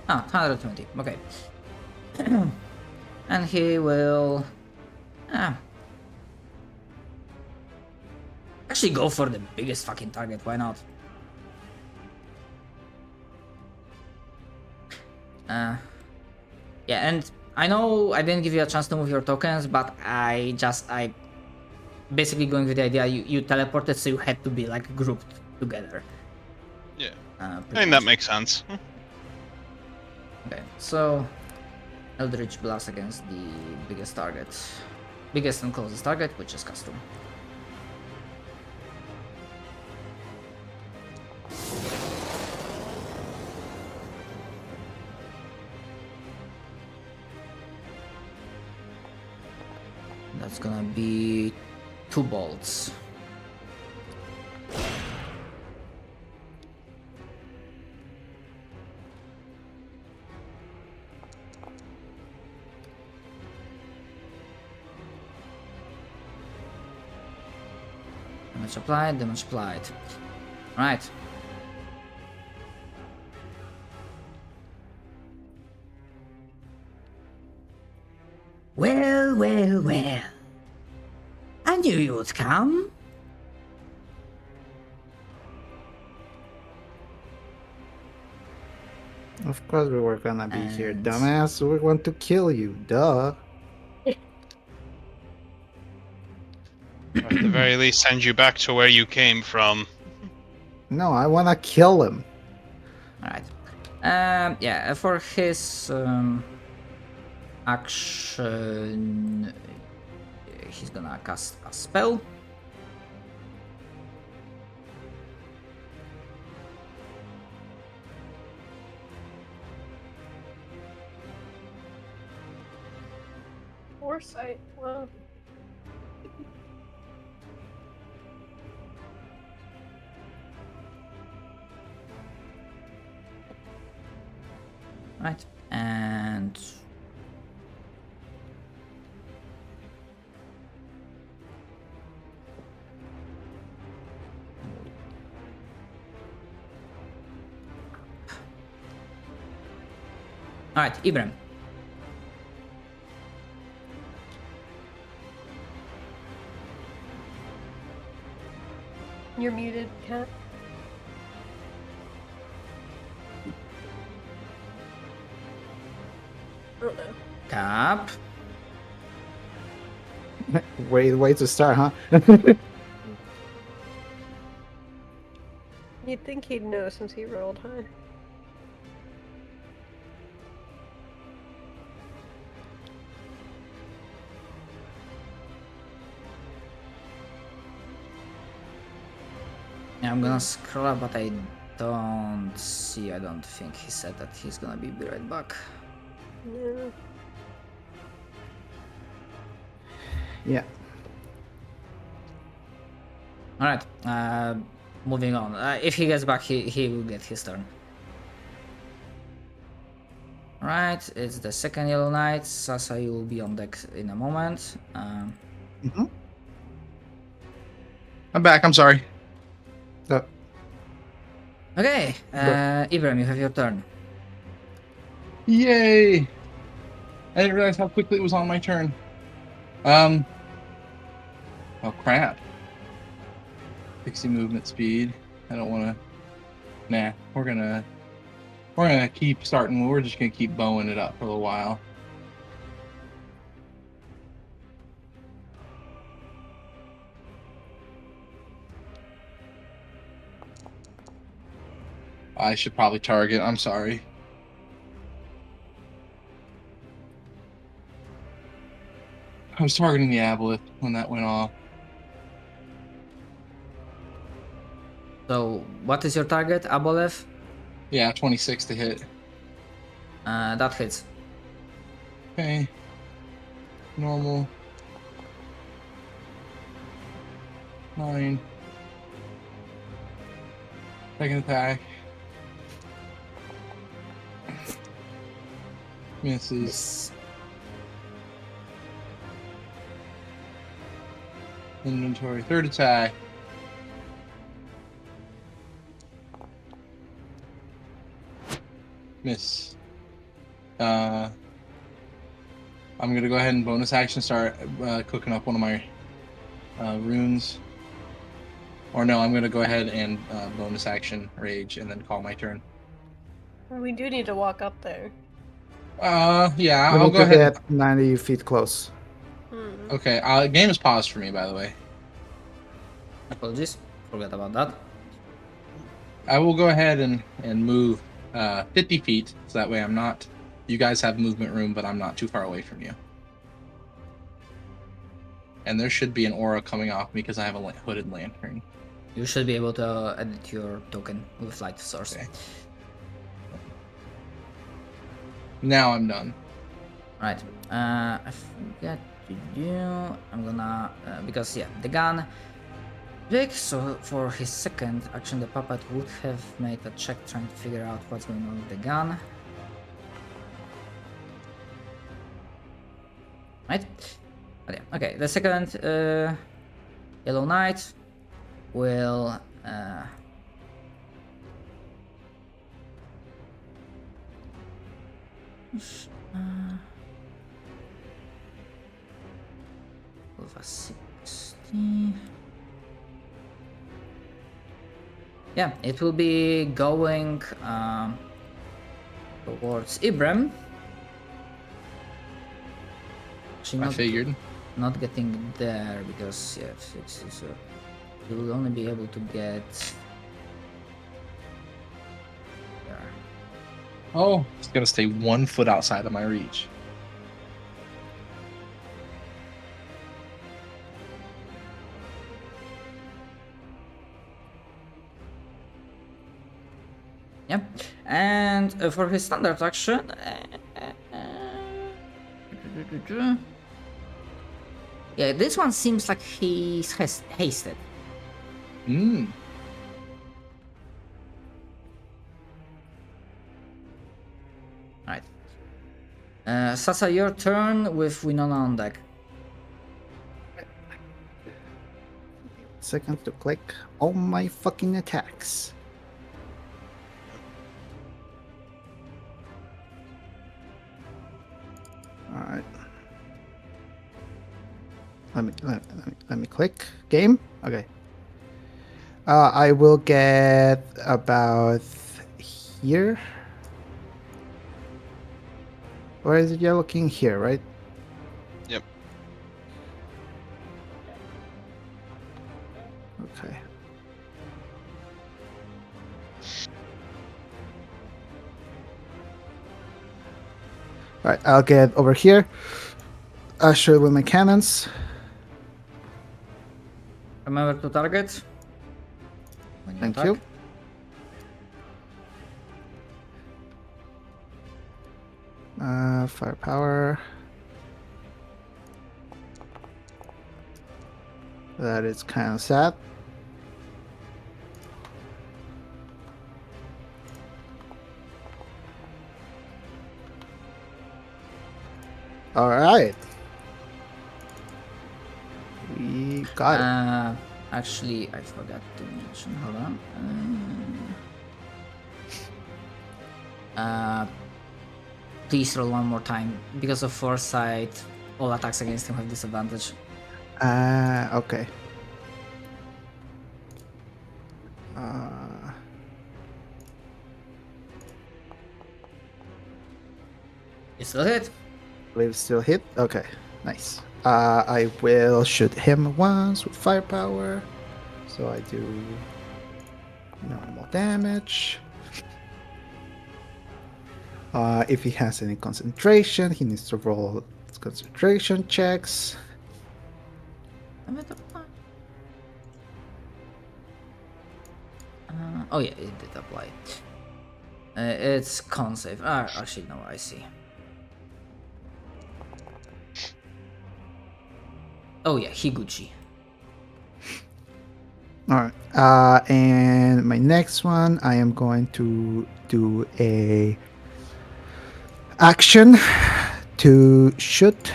Ah, 120. Okay. And he will... actually go for the biggest fucking target, why not? Yeah, and I know I didn't give you a chance to move your tokens, but I basically going with the idea you teleported, so you had to be like grouped together. Yeah. I think that makes sense. Okay, so Eldritch Blast against the biggest target. Biggest and closest target, which is custom. That's gonna be 2 bolts. Damage applied, damage applied. Right. Well, well, well. I knew you would come. Of course we were gonna be here, And- dumbass. We want to kill you, duh. Or at the very least, send you back to where you came from. No, I wanna kill him. Alright. Yeah, for his action, he's gonna cast a spell. Foresight. Wow. Right, and alright, Ibrahim. You're muted, Cat. Oh no. Cap. Way to start, huh? You'd think he'd know since he rolled high. Yeah, I'm gonna scroll up, but I don't think he said that he's gonna be right back. No. Yeah. Alright, moving on. If he gets back, he will get his turn. Alright, it's the second Yellow Knight. Sasa, you will be on deck in a moment. Mm-hmm. I'm back. I'm sorry. Okay, Ibrahim, you have your turn. Yay! I didn't realize how quickly it was on my turn. Oh crap. 60 movement speed. I don't want to. Nah, we're gonna keep starting. We're just gonna keep bowing it up for a little while. I should probably target. I'm sorry. I was targeting the aboleth when that went off. So, what is your target, Aboleth? Yeah, 26 to hit. That hits. Okay. Normal. 9. Second attack. Misses. Miss. Inventory. Third attack. Miss. I'm gonna go ahead and bonus action start cooking up one of my runes. Or no, I'm gonna go ahead and bonus action rage and then call my turn. We do need to walk up there. Yeah, We I'll need go to ahead. get 90 feet close. Hmm. Okay, game is paused for me, by the way. Apologies. Forget about that. I will go ahead and move 50 feet, so that way I'm not. You guys have movement room, but I'm not too far away from you. And there should be an aura coming off me because I have a hooded lantern. You should be able to edit your token with light source. Okay. Now I'm done. Right. I forgot to do. I'm gonna because yeah, the gun. Jake, so for his second action, the puppet would have made a check trying to figure out what's going on with the gun. Right? But yeah, okay. The second Yellow Knight will with a 60. Yeah, it will be going towards Ibrahim. Actually, I figured. not getting there because yeah, so you will only be able to get there. Oh, it's gonna stay 1 foot outside of my reach. Yeah, and for his standard action, yeah, this one seems like he's hasted. Hmm. Right. Sasa, your turn with Winona on deck. Second to click all my fucking attacks. Alright. Let me click game. Okay. I will get about here. Where is it? You're looking here, right? Yep. Okay. Alright, I'll get over here. I'll shoot with my cannons. Remember to target. When Thank attack. you. Firepower. That is kind of sad. All right. We got it. Actually, I forgot to mention. Hold on. Please roll one more time. Because of foresight, all attacks against him have disadvantage. Okay. You still hit. Believe still hit. Okay, nice. I will shoot him once with firepower. So I do normal damage. If he has any concentration, he needs to roll Concentration checks. Oh yeah, it did apply. It's con save. Actually, no, I see. Oh yeah, Higuchi. Alright. And my next one, I am going to do a action to shoot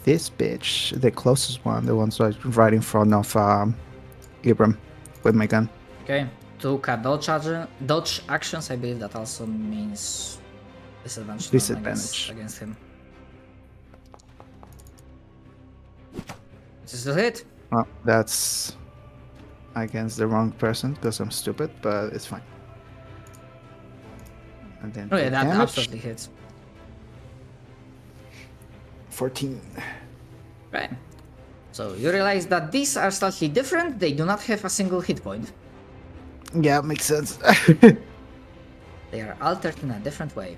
this bitch, the closest one, the one right in front of Ibram with my gun. Okay, took a dodge actions. I believe that also means disadvantage. Disadvantage. Against him. This is a hit. Well, that's against the wrong person because I'm stupid, but it's fine. And then Oh yeah, that damage. absolutely hits. 14. Right. So you realize that these are slightly different. They do not have a single hit point. Yeah, makes sense. They are altered in a different way.